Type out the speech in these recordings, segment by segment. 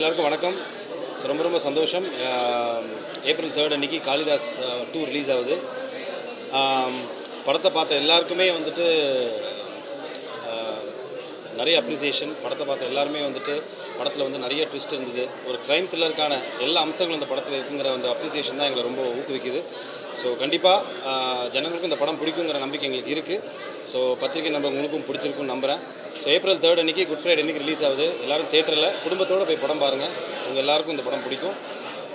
எல்லாருக்கும் வணக்கம். ரொம்ப ரொம்ப சந்தோஷம். ஏப்ரல் 3 அன்றைக்கி காளிதாஸ் 2 ரிலீஸ் ஆகுது. படத்தை பார்த்த எல்லாருக்குமே வந்துட்டு நிறைய அப்ரிசியேஷன். படத்தை பார்த்த எல்லாருமே வந்துட்டு படத்தில் வந்து நிறைய ட்விஸ்ட் இருந்தது. ஒரு க்ரைம் த்ரில்லருக்கான எல்லா அம்சங்களும் இந்த படத்தில் இருக்குங்கிற அந்த அப்ரிசியேஷன் தான் எங்களை ரொம்ப ஊக்குவிக்குது. ஸோ கண்டிப்பாக ஜனங்களுக்கும் இந்த படம் பிடிக்குங்கிற நம்பிக்கை எங்களுக்கு இருக்குது. ஸோ பத்திரிகை உங்களுக்கும் பிடிச்சிருக்குன்னு நம்புகிறேன். ஸோ ஏப்ரல் 3 அன்றைக்கி குட் ஃப்ரைடே அன்றைக்கி ரிலீஸ் ஆகுது. எல்லோரும் தேட்டரில் குடும்பத்தோடு போய் படம் பாருங்கள். உங்கள் எல்லாருக்கும் இந்த படம் பிடிக்கும்.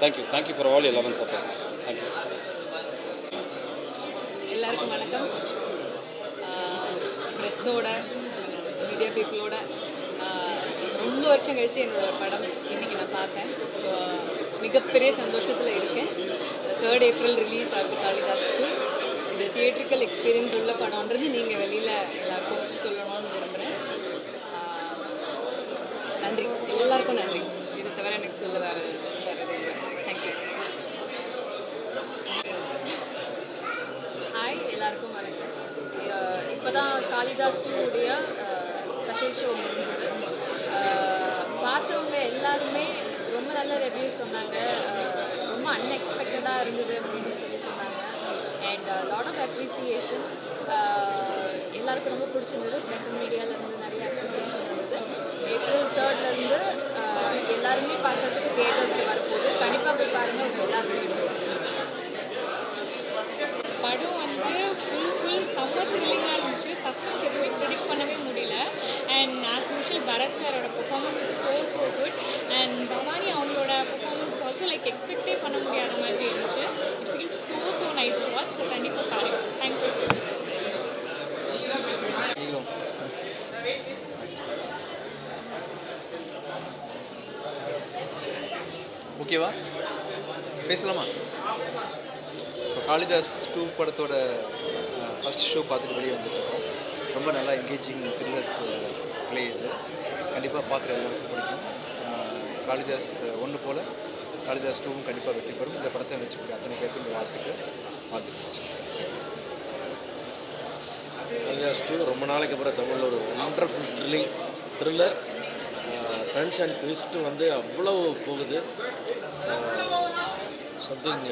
Thank you for all your love and support. Thank you. எல்லாருக்கும் வணக்கம். ப்ரெஸ்ஸோட மீடியா பீப்புளோட ரொம்ப வருஷம் கழித்து என்னோடய படம் இன்றைக்கி நான் பார்த்தேன். ஸோ மிகப்பெரிய சந்தோஷத்தில் இருக்கேன். 3rd ஏப்ரல் ரிலீஸ் ஆகுது காளிதாஸ் 2. இது தியேட்ரிக்கல் எக்ஸ்பீரியன்ஸ் உள்ள படம்ன்றது நீங்கள் வெளியில் எல்லாருக்கும் சொல்லணும்னு விரும்புகிறேன். நன்றி, எல்லாருக்கும் நன்றி. இது தவிர எனக்கு சொல்ல வேறு தேங்க்யூ. ஹாய், எல்லாருக்கும் வணக்கம். இப்போ தான் காளிதாஸ் 2 உடைய ஸ்பெஷல் ஷோ முடிஞ்சது. பார்த்தவங்க எல்லாருமே ரொம்ப நல்ல ரிவ்யூஸ் சொன்னாங்க. ரொம்ப அன்எக்ஸ்பெக்டடாக இருந்தது அப்படின்னு சொன்னாங்க. And lot of appreciation. எல்லாருக்கும் ரொம்ப பிடிச்சிருந்தது. ப்ரெஸ் மீடியாவிலேருந்து நிறைய அப்ரிசியேஷன் இருந்தது. ஏப்ரல் 3லேருந்து எல்லாருமே பார்க்குறதுக்கு தியேட்டர்ஸில் வரப்போகுது. கண்டிப்பாக போய் பாருங்கள். உங்கள் எல்லாருக்கும் படம் வந்து ஃபுல் செம்ம த்ரில்லிங்காக இருந்துச்சு. சஸ்பென்ஸ் எதுவுமே ப்ரிடிக்ட் பண்ணவே முடியல. அண்ட் ஆஸ் யூஷுவல் பரத் சாரோட performance is so good. And Bhavani அவங்களோட பெர்ஃபார்மன்ஸ் ஆல்சோ எக்ஸ்பெக்டே பண்ண முடியாத மாதிரி இருந்துச்சு. It feels so nice to watch. So கண்டிப்பாக பாருங்க. தேங்க்யூ. ஓகேவா பேசலாமா? இப்போ காளிதாஸ் 2 படத்தோட ஃபஸ்ட் ஷோ பார்த்துட்டு வெளியே வந்துருக்கோம். ரொம்ப நல்லா என்கேஜிங் த்ரில்லர்ஸ் ப்ளே இது. கண்டிப்பாக பார்க்குற எல்லாருக்கும் பிடிக்கும். காளிதாஸ் 1 போல் காளிதாஸ் 2வும் கண்டிப்பாக வெற்றி பெறும். இந்த படத்தை நினச்சிக்கூடிய அத்தனை பேருக்கும் இந்த வாழ்த்துக்கள். All the best. காளிதாஸ் 2 ரொம்ப நாளைக்கு அப்புறம் தமிழில் ஒரு wonderful thriller. Turns and twist வந்து அவ்வளோ போகுது. சம்திங்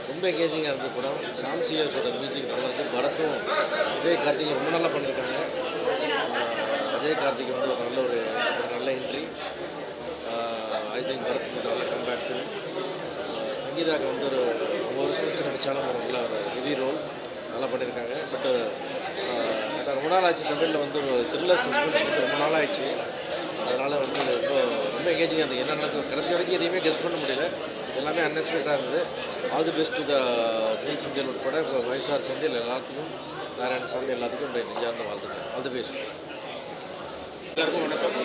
ரொம்ப எங்கேஜிங்காக இருந்த படம். சாம் சிஎஸோட மியூசிக் நல்லா இருக்குது. பரத்தும் விஜய் கார்த்திகை ரொம்ப நல்லா பண்ணியிருக்காங்க. விஜய் கார்த்திகை வந்து ஒரு நல்ல என்ட்ரி. ஐ திங்க் பரத்துக்கு நல்ல கம்பேக் ஃபிலிம். சங்கீதாவுக்கு வந்து ஒரு வருஷம் வச்சு நடித்தாலும் ஒரு நல்ல ஒரு ஹெவி ரோல் நல்லா பண்ணியிருக்காங்க. பட் ரொம்ப நாள் ஆச்சு தமிழில் வந்து ஒரு த்ரில்லர் சஸ்பென்ஸ் ரொம்ப நாள் ஆயிடுச்சு. அதனால் வந்து ரொம்ப எங்கேஜிங்காக இருந்தது. என்ன நடக்கும் கடைசி வரைக்கும் எதையுமே கெஸ் பண்ண முடியல. எல்லாமே அன்எக்ஸ்பெக்டாக இருந்தது. ஆல் தி பெஸ்ட் டு த செந்தில் உட்பட இப்போ வைசார் செந்தில் எல்லாத்துக்கும், நாராயணசாமி எல்லாத்துக்கும் இந்த நெஞ்சார்ந்த வாழ்த்துக்கள். All the best. எல்லாருக்கும் வணக்கம்.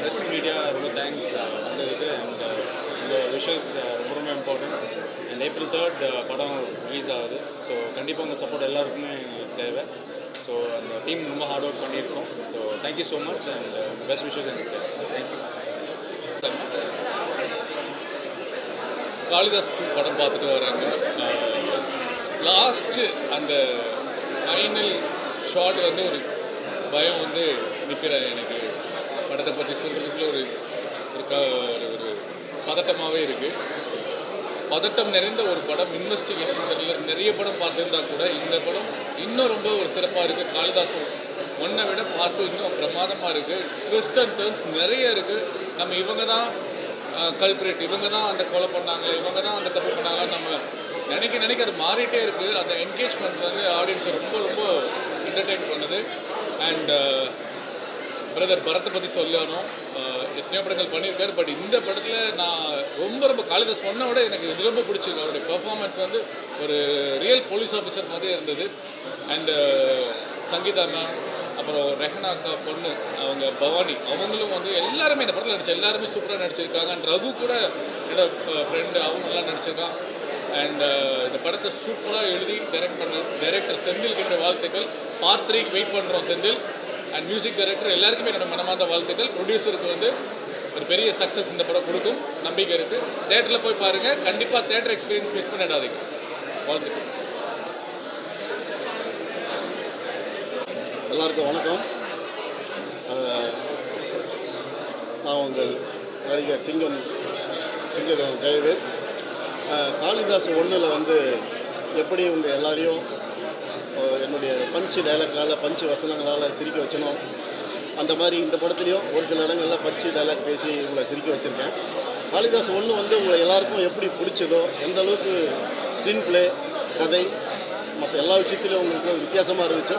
ப்ரெஸ் மீடியா ரொம்ப தேங்க்ஸ் வந்ததுக்கு. அண்ட் இந்த விஷஸ் ரொம்ப இம்பார்ட்டன்ட். அண்ட் ஏப்ரல் 3 படம் ரிலீஸ் ஆகுது. ஸோ கண்டிப்பாக உங்கள் சப்போர்ட் எல்லாருக்குமே தேவை. ஸோ அந்த டீம் ரொம்ப ஹார்ட் ஒர்க் பண்ணியிருக்கோம். So thank you so much and best wishes எனக்கு தேங்க்யூ. காளிதாஸ் 2 படம் பார்த்துட்டு வர்றாங்க. லாஸ்ட்டு அந்த ஃபைனல் ஷாட் வந்து ஒரு பயம் வந்து நிற்கிறேன். எனக்கு படத்தை பற்றி சொல்கிறதுக்குள்ள ஒரு பதட்டமாகவே இருக்குது. பதட்டம் நிறைந்த ஒரு படம். இன்வெஸ்டிகேஷன் த்ரில்லர் நிறைய படம் பார்த்துருந்தா கூட இந்த படம் இன்னும் ரொம்ப ஒரு சிறப்பாக இருக்குது. காளிதாஸ் 1 விட பார்ட் 2 இன்னும் பிரமாதமாக இருக்குது. ட்விஸ்ட் அண்ட் டர்ன்ஸ் நிறைய இருக்குது. நம்ம இவங்க தான் கல்பிரேட், இவங்க தான் அந்த கொலை பண்ணாங்க, இவங்க தான் அந்த தப்பு பண்ணாங்கன்னு நம்ம நினைக்க அது மாறிட்டே இருக்குது. அந்த என்கேஜ்மெண்ட் வந்து ஆடியன்ஸை ரொம்ப என்டர்டெயின் பண்ணுது. அண்ட் பிரதர் பரத்தை பற்றி சொல்லணும். எத்தனையோ படங்கள் பண்ணியிருக்காரு. பட் இந்த படத்தில் நான் ரொம்ப காளிதாஸ் 1 விட எனக்கு இது ரொம்ப பிடிச்சிருக்கு. அவருடைய பெர்ஃபார்மன்ஸ் வந்து ஒரு ரியல் போலீஸ் ஆஃபீஸர் மாதிரி இருந்தது. அண்டு சங்கீதா மேம், அப்புறம் ரெஹனா அக்கா பொண்ணு அவங்க பவானி, அவங்களும் வந்து எல்லாருமே இந்த படத்தில் எல்லாருமே சூப்பராக நடிச்சிருக்காங்க. அண்ட் ரகு கூட என்னோட ஃப்ரெண்டு, அவங்க நல்லா நடிச்சிருக்கான். அண்ட் இந்த படத்தை சூப்பராக எழுதி டைரக்ட் பண்ண டைரக்டர் செந்திலுக்கு என்னோட வாழ்த்துக்கள். பார்ட் 3 வெயிட் பண்ணுறோம் செந்தில். அண்ட் மியூசிக் டைரக்டர் எல்லாருக்குமே என்னோட மனமார்ந்த வாழ்த்துக்கள். ப்ரொடியூசருக்கு வந்து ஒரு பெரிய சக்ஸஸ் இந்த படம் கொடுக்கும் நம்பிக்கை இருக்குது. தேட்டரில் போய் பாருங்கள். கண்டிப்பாக தேட்டர் எக்ஸ்பீரியன்ஸ் மிஸ் பண்ணிடாதீங்க. வாழ்த்துக்கள். எல்லாருக்கும் வணக்கம். நான் உங்கள் நடிகர் சிங்கம் ஜெயவேல். காளிதாஸ் ஒன்றில் வந்து எப்படி உங்கள் எல்லாரையும் என்னுடைய பஞ்சு டைலாக்னால் பஞ்சு வசனங்களால் சிரிக்க வச்சனும், அந்த மாதிரி இந்த படத்துலேயும் ஒரு சில இடங்களில் பஞ்சு டைலாக் பேசி உங்களை சிரிக்க வச்சுருக்கேன். காளிதாஸ் ஒன்று வந்து உங்களை எல்லாருக்கும் எப்படி பிடிச்சதோ, எந்த அளவுக்கு ஸ்க்ரீன் ப்ளே, கதை, மற்ற எல்லா விஷயத்துலையும் உங்களுக்கு வித்தியாசமாக இருந்துச்சோ,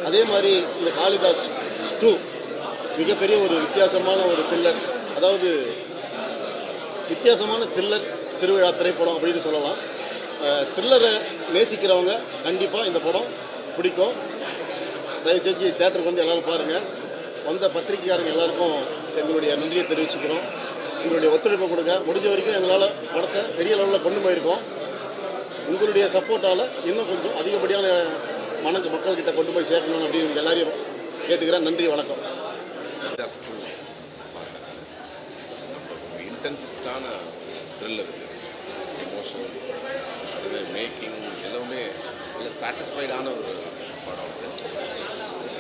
அதே மாதிரி இந்த காளிதாஸ் 2 மிகப்பெரிய ஒரு வித்தியாசமான ஒரு த்ரில்லர், அதாவது வித்தியாசமான த்ரில்லர் திருவிழா திரைப்படம் அப்படின்னு சொல்லலாம். த்ரில்லரை நேசிக்கிறவங்க கண்டிப்பாக இந்த படம் பிடிக்கும். தயவு செஞ்சு தேட்டருக்கு வந்து எல்லோரும் பாருங்கள். வந்த பத்திரிகைக்காரங்க எல்லாருக்கும் எங்களுடைய நன்றியை தெரிவிச்சுக்கிறோம். உங்களுடைய ஒத்துழைப்பை கொடுங்க. முடிஞ்ச வரைக்கும் எங்களால் படத்தை பெரிய லெவலில் கொண்டு போயிருக்கோம். உங்களுடைய சப்போர்ட்டால் இன்னும் கொஞ்சம் அதிகப்படியான மக்கள்கிட்ட கொண்டு போய் சேர்க்கணும் அப்படின்னு எல்லாரையும் கேட்டுக்கிறேன். நன்றி, வணக்கம். இன்டென்ஸ்டான த்ரில்லர் இருக்குது, எமோஷனல், அதுவே மேக்கிங் எல்லாமே நல்ல சாட்டிஸ்ஃபைடான ஒரு படம் அது.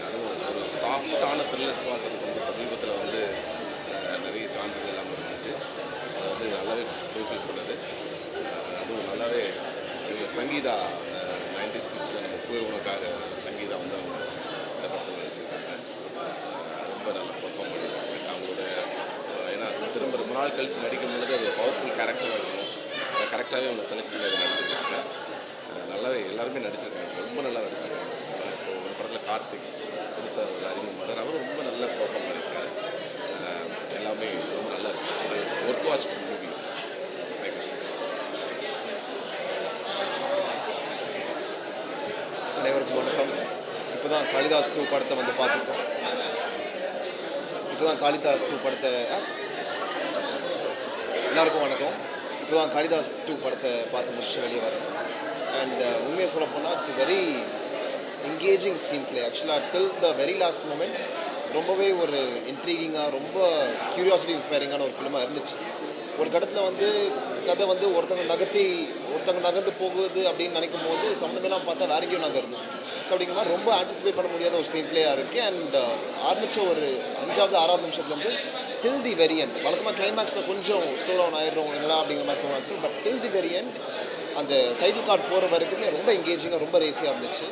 அதுவும் ஒரு சாஃப்டான த்ரில்லர்ஸ் பார்க்கறதுக்கு வந்து சமீபத்தில் வந்து நிறைய சான்சஸ் எல்லாம் இருந்துச்சு. அதை வந்து நல்லாவே ஃபுல்ஃபில் பண்ணுது. அதுவும் நல்லாவே இவங்க சங்கீதா 90s கிட்ஸில் நம்ம உணவுக்காக சங்கீதா வந்து அவங்க இந்த படத்தில் நடிச்சிருக்காங்க. ரொம்ப நல்லா பர்ஃபார்ம் பண்ணியிருக்காங்க. அவங்களோட ஏன்னா திரும்ப ரொம்ப நாள் கழித்து நடிக்கும் பொழுது அது பவர்ஃபுல் கேரக்டராக இருக்கணும். அதை கரெக்டாகவே அவங்க செலக்ட் பண்ணி அதை நடிச்சிருக்காங்க. நல்லாவே எல்லாருமே நடிச்சிருக்காங்க, ரொம்ப நல்லா நடிச்சிருக்காங்க. இப்போ ஒரு படத்தில் கார்த்திக் புதுசாக ஒரு அறிமுகம் பண்ணுறாரு, அவரும் ரொம்ப நல்லா பர்ஃபார்ம் பண்ணியிருக்காரு. எல்லாமே ரொம்ப நல்லா இருக்குது. ஒரு ஒர்க் வாட்ச் மூவி. தேங்க்யூ. அனைவருக்கும் வணக்கம். இப்போ தான் காளிதாஸ் 2 படத்தை வந்து பார்த்துருக்கோம். எல்லாருக்கும் வணக்கம். இப்போ தான் காளிதாஸ் 2 படத்தை பார்த்து முடிச்சு வெளியே வரேன். அண்ட் உண்மையை சொல்ல போனால் it's very engaging screen play. ஆக்சுவலாக டில் த வெரி லாஸ்ட் மூமெண்ட் ரொம்பவே ஒரு இன்ட்ரீகிங்காக, ரொம்ப க்யூரியாசிட்டி இன்ஸ்பைரிங்கான ஒரு ஃபிலிமாக இருந்துச்சு. ஒரு கட்டத்தில் வந்து கதை வந்து ஒருத்தங்க நகர்ந்து போகுது அப்படின்னு நினைக்கும் போது சம்மந்தமெல்லாம் பார்த்தா வேற எங்கேயும் நகருது. ஸோ அப்படிங்கிற மாதிரி ரொம்ப ஆன்டிசிபேட் பண்ண முடியாத ஒரு ஸ்க்ரீன் பிளேயாக இருக்குது. அண்ட் ஆரம்பித்த ஒரு 5வது 6வது நிமிஷத்துலேருந்து டில் தி வெரி எண்ட், வழக்கமாக கிளைமேக்ஸில் கொஞ்சம் ஸ்லோ டவுன் ஆயிடும் என்னடா அப்படிங்கிற மாதிரி தோணுச்சு. But till the very end அந்த டைட்டில் கார்டு போகிற வரைக்குமே ரொம்ப என்கேஜிங்காக, ரொம்ப ரேஸியாக இருந்துச்சு.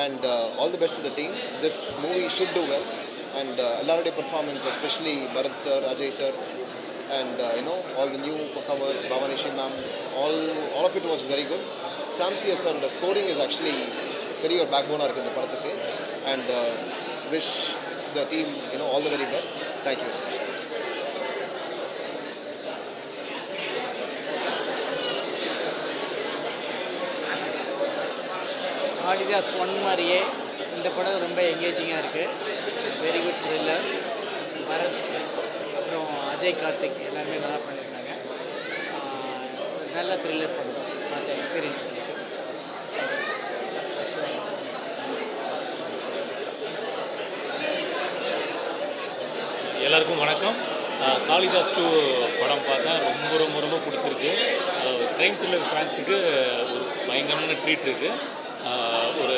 And all the best to the team. This movie should do well. And எல்லாருடைய performance, especially Bharath sir, Ajay sir, and all the new performers, Bhavanishi ma'am, all of it was very good. Sam C.S. sir, the scoring is actually very ஒரு பேக்போனாக இருக்குது இந்த படத்துக்கு. And wish the team all the very best. Thank you very much. Kalidas 1 மாதிரியே இந்த படம் ரொம்ப என்கேஜிங்காக இருக்குது. Very good thriller. Bharat, அப்புறம் அஜய், கார்த்திக் எல்லாருமே நல்லா பண்ணியிருக்காங்க. நல்ல த்ரில்லர் படம் அந்த எக்ஸ்பீரியன்ஸ் இருக்குது. எல்லாருக்கும் வணக்கம். காளிதாஸ் 2 படம் பார்த்தா ரொம்ப பிடிச்சிருக்கு. க்ரைம் த்ரில்லர் ஃபேன்ஸுக்கு ஒரு பயங்கரமான ட்ரீட் இருக்குது. ஒரு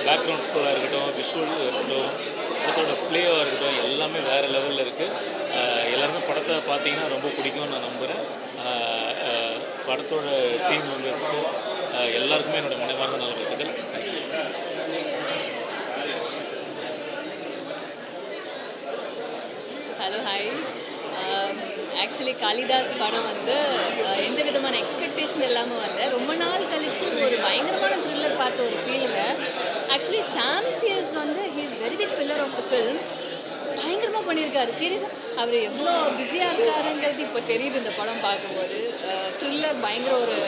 பேக்ரவுண்ட் ஸ்கோராக இருக்கட்டும், விஷுவல் இருக்கட்டும், படத்தோட ப்ளேவாக இருக்கட்டும், எல்லாமே வேறு லெவலில் இருக்குது. எல்லாருமே படத்தை பார்த்தீங்கன்னா ரொம்ப பிடிக்கும்னு நான் நம்புகிறேன். படத்தோட டீம் மெம்பர்ஸுக்கு எல்லாருக்குமே என்னோடய மனமார்ந்த நல்வாழ்த்துக்கள். Thank you. Hello, hi. Actually Kalidas படம் வந்து எந்த விதமான எக்ஸ்பெக்டேஷன் இல்லாமல் வந்தேன். ரொம்ப நாள் கழிச்சு ஒரு பயங்கரமான த்ரில்லர் பார்த்த ஒரு ஃபீலுங்க. ஆக்சுவலி சாம் சிஎஸ் வந்து he is very big pillar of the film. பயங்கரமாக பண்ணியிருக்காரு. சீரியஸாக அவர் எவ்வளோ பிஸியாக இருக்காருங்கிறது இப்போ தெரியுது இந்த படம் பார்க்கும்போது. த்ரில்லர் பயங்கர ஒரு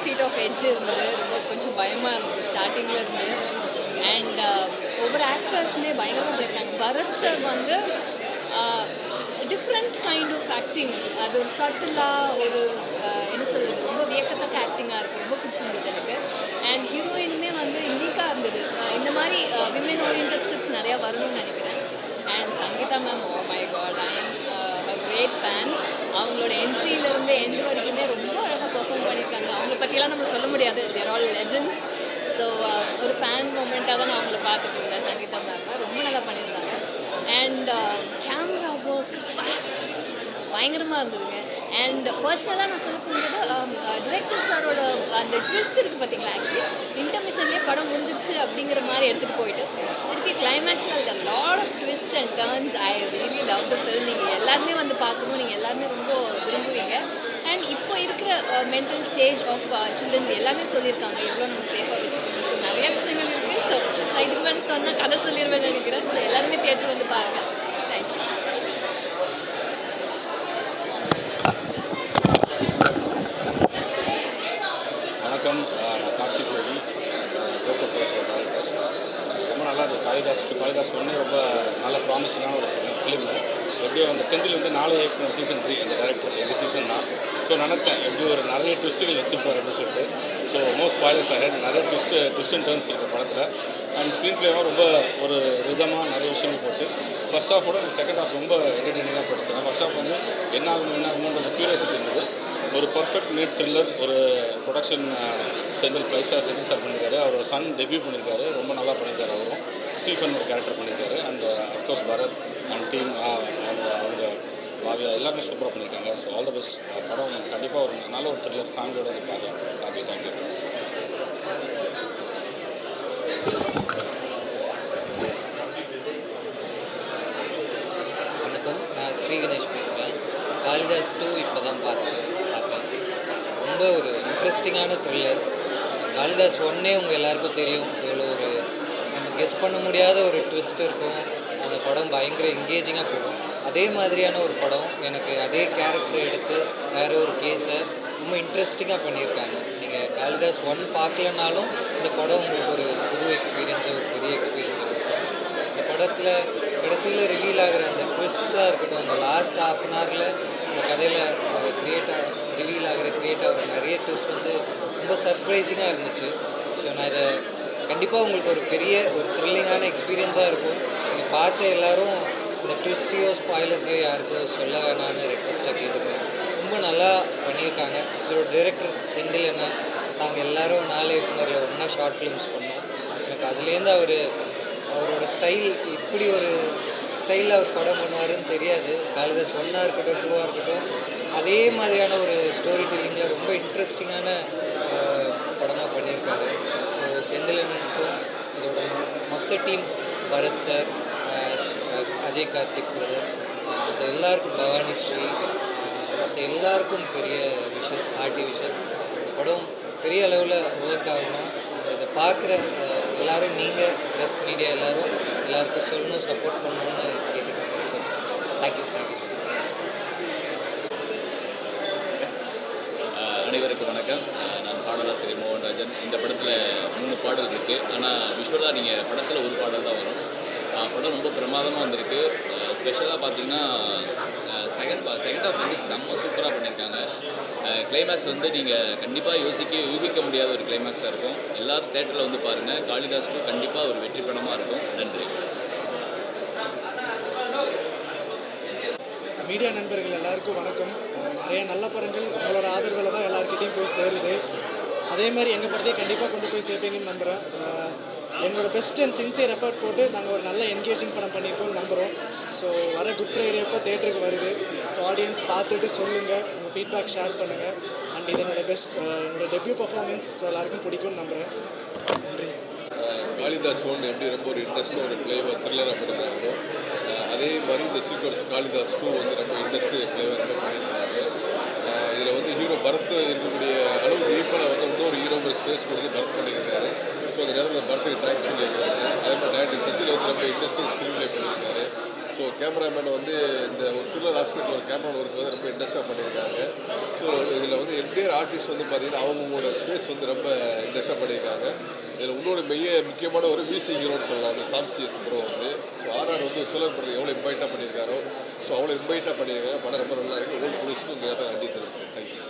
ஃபீட் ஆஃப் எட்ஜ் இருந்தது. ரொம்ப கொஞ்சம் பயமாக இருந்தது ஸ்டார்டிங்கில் இருந்து. அண்ட் ஒவ்வொரு ஆக்டர்ஸுமே பயங்கரமாக பண்ணியிருக்காங்க. பரத் சார் வந்து டிஃப்ரெண்ட் கைண்ட் ஆஃப் ஆக்டிங். அது ஒரு சட்டிலாக ஒரு என்ன சொல்கிறது, ரொம்ப வியக்கத்தக்க ஆக்டிங்காக இருக்குது. ரொம்ப பிடிச்சிருந்தது எனக்கு. அண்ட் ஹீரோயினுமே வந்து யூனிக்காக இருந்தது. இந்த மாதிரி விமன் ஓரியன்ட் ஸ்கிரிப்ட்ஸ் நிறையா வரணும்னு நினைக்கிறேன். And Sangeetha ma'am, oh my God, I am a great fan. அவங்களோட என்ட்ரியிலேருந்து எண்ட் வரைக்குமே ரொம்ப அழகாக பர்ஃபார்ம் பண்ணியிருக்காங்க. அவங்கள பற்றியெல்லாம் நம்ம சொல்ல முடியாது, தேர் ஆல் லெஜெண்ட்ஸ். ஸோ ஒரு ஃபேன் மூமெண்ட்டாக தான் நான் அவங்கள பார்த்துட்டு இருந்தேன். சங்கீதா மேம் ரொம்ப நல்லா பண்ணியிருந்தாங்க. அண்ட் கேமரா ஒர்க் பயங்கரமாக இருந்ததுங்க. அண்ட் பர்சனலாக நான் சொல்ல போகும்போது டிரெக்டர் சாரோட அந்த ட்விஸ்ட் இருக்குது பார்த்தீங்களா, ஆக்சுவலி இன்டர்மிஷன்லேயே படம் முடிஞ்சிருச்சு அப்படிங்கிற மாதிரி எடுத்துகிட்டு போயிட்டு திருப்பி கிளைமேக்ஸில் lot of twist and turns. I really love the film. நீங்கள் எல்லாருமே வந்து பார்க்கணும், நீங்கள் எல்லாருமே ரொம்ப விரும்புவீங்க. அண்ட் இப்போ இருக்கிற மென்டல் ஸ்டேஜ் ஆஃப் சில்ட்ரன்ஸ் எல்லாமே சொல்லியிருக்காங்க, எவ்வளோ நம்ம சேஃபாக வச்சுக்கணும். ஸோ நிறைய விஷயங்கள் இருக்குது. ஸோ நான் இதுக்கு மேலே சொன்னால் கதை சொல்லிடுவேன்னு நினைக்கிறேன். ஸோ எல்லாருமே தியேட்டர் வந்து பாருங்கள். தேங்க்யூ. வணக்கம், நான் கார்த்திக் கோவி, கோகோ படத்தோட டேரக்டர். ரொம்ப நல்லா இருந்தது. காளிதாஸ் ஒன்று ரொம்ப நல்ல ப்ராமிசிங்கான ஒரு ஃபிலிமு. எப்படியோ அந்த செந்தில் வந்து 4 இயக்குனர் சீசன் 3 அந்த டேரக்டர் எங்கள் சீசன் தான். ஸோ நினச்சேன் எப்படி ஒரு நிறைய ட்விஸ்ட்டுகள் வச்சுருப்பார் அப்படின்னு சொல்லிட்டு. ஸோ மோஸ்ட் ஸ்பாய்லர்ஸ் ஆகிட் நிறைய ட்விஸ்ட் அண்ட் டர்ன்ஸ் இருக்குது படத்தில். அண்ட் ஸ்க்ரீன் பிளேவும் ரொம்ப ஒரு விதமாக நிறைய விஷயங்கள் போச்சு. ஃபர்ஸ்ட் ஹாஃபோட செகண்ட் ஹாஃப் ரொம்ப என்டர்டெய்னிங்காக போயிடுச்சு. ஃபர்ஸ்ட் ஹாஃப் வந்து என்ன ஆகுமோன்ற க்யூரியாசிட்டி இருந்தது. ஒரு பர்ஃபெக்ட் மேட் த்ரில்லர். ஒரு production Senthil 5 star Senthil sir பண்ணியிருக்காரு. அவரோட சன் டெபியூ பண்ணியிருக்காரு, ரொம்ப நல்லா பண்ணியிருக்காரு. அவரும் ஸ்டீஃபன் ஒரு கேரக்டர் பண்ணியிருக்காரு. And of course Bharath and team அவங்க பாவியா எல்லாருமே சூப்பராக பண்ணியிருக்காங்க. So all the best. படம் கண்டிப்பாக ஒரு நல்ல ஒரு த்ரில்லர் ஃபேமிலியோட வந்து பார்க்கலாம். Thank you friends. வணக்கம், நான் ஸ்ரீ கணேஷ் பேசுகிறேன். காளிதாஸ் 2 இப்போ தான் பார்த்தேன். ரொம்ப ஒரு இன்ட்ரெஸ்டிங்கான த்ரில்லர். காளிதாஸ் 1 உங்கள் எல்லாருக்கும் தெரியும், எவ்வளோ ஒரு நம்ம கெஸ் பண்ண முடியாத ஒரு ட்விஸ்ட் இருக்கும். அந்த படம் பயங்கர என்கேஜிங்காக போகும். அதே மாதிரியான ஒரு படம் எனக்கு அதே கேரக்டர் எடுத்து வேறு ஒரு கேஸை ரொம்ப இன்ட்ரெஸ்டிங்காக பண்ணியிருக்காங்க. நீங்கள் காளிதாஸ் 1 பார்க்கலனாலும் இந்த படம் உங்களுக்கு ஒரு புது எக்ஸ்பீரியன்ஸை, ஒரு பெரிய எக்ஸ்பீரியன்ஸை கொடுக்கும். இந்த படத்தில் கடைசியில் ரிவீல் ஆகிற அந்த ட்விஸ்டாக இருக்கட்டும், அந்த லாஸ்ட் ½ அன் ஹவரில் இந்த கதையில் ரிவீல் ஆகிற நிறைய ட்விஸ்ட் வந்து ரொம்ப சர்ப்ரைசிங்காக இருந்துச்சு. ஸோ நான் இதை கண்டிப்பாக உங்களுக்கு ஒரு பெரிய ஒரு த்ரில்லிங்கான எக்ஸ்பீரியன்ஸாக இருக்கும். நீங்கள் பார்த்த எல்லோரும் இந்த ட்விஸ்டையோ ஸ்பாய்லர்ஸையோ யாருக்கோ சொல்ல வேணான்னு ரெக்வஸ்ட்டாக கேட்டுக்கிறேன். ரொம்ப நல்லா பண்ணியிருக்காங்க. இதோட டைரக்டர் செந்தில் என்ன, நாங்கள் எல்லோரும் 4 இயக்குனரில் ஒன்றா ஷார்ட் ஃபிலிம்ஸ் பண்ணோம். எனக்கு அதுலேருந்து அவரோட ஸ்டைல், இப்படி ஒரு ஸ்டைலில் அவர் படம் பண்ணுவாருன்னு தெரியாது. காளிதாஸ் 1 இருக்கட்டும் 2 இருக்கட்டும், அதே மாதிரியான ஒரு ஸ்டோரி டெல்லிங்கில் ரொம்ப இன்ட்ரெஸ்டிங்கான படமாக பண்ணியிருக்காரு. ஸோ செந்திலனுக்கும் இதோட மொத்த team, Bharath sir, Ajay Karthik brother, மற்ற எல்லாருக்கும், பவானி ஸ்ரீ, மற்ற எல்லாருக்கும் பெரிய விஷஸ், ஹார்ட்டி விஷஸ். இந்த படம் பெரிய அளவில் ஒர்க் ஆகணும். இதை பார்க்குற எல்லோரும், நீங்கள் ப்ரெஸ் மீடியா எல்லாருக்கும் சொல்லணும், சப்போர்ட் பண்ணணும்னு கேட்டுக்கிறேன். ரிக்வஸ்ட். தேங்க்யூ. அனைவருக்கும் வணக்கம். நான் பாடலாசிரியர் மோகன்ராஜன். இந்த படத்தில் 3 பாடல் இருக்குது. ஆனால் விஷுவலாக நீங்கள் படத்தில் ஒரு பாடல் தான் வரும். படம் ரொம்ப பிரமாதமாக வந்திருக்கு. ஸ்பெஷலாக பார்த்தீங்கன்னா செகண்ட் ஹாஃப் வந்து செம்ம சூப்பராக பண்ணியிருக்காங்க. கிளைமேக்ஸ் வந்து நீங்கள் கண்டிப்பாக யூகிக்க முடியாத ஒரு கிளைமேக்ஸாக இருக்கும். எல்லோரும் தேட்டரில் வந்து பாருங்கள். காளிதாஸ் 2 கண்டிப்பாக ஒரு வெற்றி படமாக இருக்கும். நன்றி. மீடியா நண்பர்கள் எல்லாருக்கும் வணக்கம். நிறைய நல்ல படங்கள் உங்களோட ஆதரவில் தான் எல்லாருக்கிட்டையும் போய் சேருது. அதே மாதிரி எங்கள் படத்தையும் கண்டிப்பாக கொண்டு போய் சேர்ப்பீங்கன்னு நம்புகிறேன். எங்களோட பெஸ்ட் அண்ட் சின்சியர் எஃபர்ட் போட்டு நாங்கள் ஒரு நல்ல என்கேஜிங் படம் பண்ணியிருக்கோம்னு நம்புகிறோம். ஸோ வர குட் ஃப்ரைடே அப்போ தேட்டருக்கு வருது. ஸோ ஆடியன்ஸ் பார்த்துட்டு சொல்லுங்கள், உங்கள் ஃபீட்பேக் ஷேர் பண்ணுங்கள். அண்ட் இது என்னோட டெபியூ பர்ஃபார்மன்ஸ். ஸோ எல்லாருக்கும் பிடிக்கும்னு நம்புகிறேன். நன்றி. காளிதாஸ் 1 எப்படி ரொம்ப ஒரு இன்ட்ரெஸ்டாக ஒரு ஃப்ளேவர் த்ரில்லராக பண்ணியிருக்காங்களோ, அதே மாதிரி இந்த சீக்வன்ஸ் காளிதாஸ் 2 வந்து ரொம்ப இண்டஸ்ட்ரியல் ஃப்ளேவர் ரொம்ப பண்ணியிருக்காங்க. இதில் வந்து ஹீரோ பரத் இருக்கக்கூடிய அளவு டீப்பாக வந்து இன்னொரு ஹீரோ ஒரு ஸ்பேஸ் கொடுத்து பரத் பண்ணியிருக்காரு. ஸோ அந்த நேரத்தில் பரத்துக்கு தேங்க்ஸ் சொல்லியிருக்காரு. அதே மாதிரி டேரக்டர் செந்தில் வந்து ரொம்ப இண்டஸ்ட்ரியல் ஸ்க்ரீன் ப்ளே பண்ணியிருக்காரு. ஸோ கேமராமேன் வந்து இந்த ஒரு த்ரில்லர் ஆஸ்பெக்டில் ஒரு கேமரா ஒர்க் வந்து ரொம்ப இன்ட்ரெஸ்டாக பண்ணியிருக்காங்க. ஸோ இதில் வந்து என்டையர் ஆர்டிஸ்ட் வந்து பார்த்திங்கன்னா அவங்களோட ஸ்பேஸ் வந்து ரொம்ப இன்ட்ரெஸ்டாக பண்ணியிருக்காங்க. இதில் இன்னொரு முக்கியமான ஒரு மியூசிக் ஹீரோன்னு சொல்லலாம், அந்த சாம்சிஎஸ் ப்ரோ வந்து. ஸோ ஆர்ஆர் வந்து த்ரில்லர் படத்துக்கு எவ்வளோ இன்வைட்டாக பண்ணியிருக்காரோ, ஸோ அவ்வளோ இன்வைட்டாக பண்ணியிருக்காங்க. படம் ரொம்ப நல்லா இருக்குது. ஓல்டு புலிஸ்க்கு இந்த நேரத்தில் நன்றி தெரிவிக்கிறேன். தேங்க்யூ.